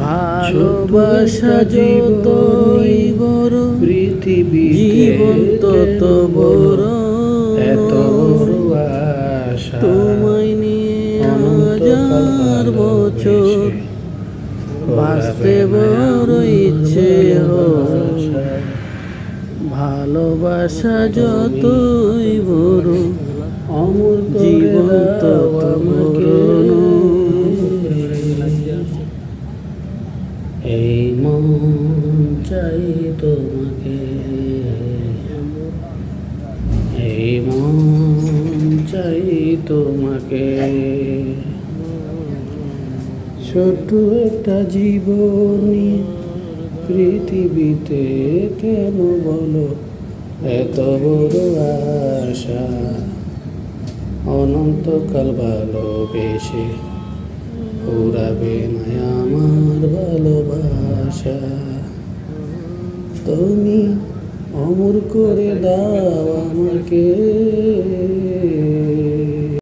ভালোবাসা যতই বড় জীবন তত বড়, এত বড় আশা তোমায় নিয়ে হাজার বছর বাঁচতে বড় ইচ্ছে হয়। ভালোবাসা যতই বড় জীবন তত বড়। এই মন চাই তোমাকে, এই মন চাই তোমাকে। ছোট্ট একটা জীবনী পৃথিবীতে কেন বলো এত বড় আশা, অনন্তকাল ভালোবেসে পুরাবে না আমার ভালোবাসা। তুমি অমর করে দাও আমাকে।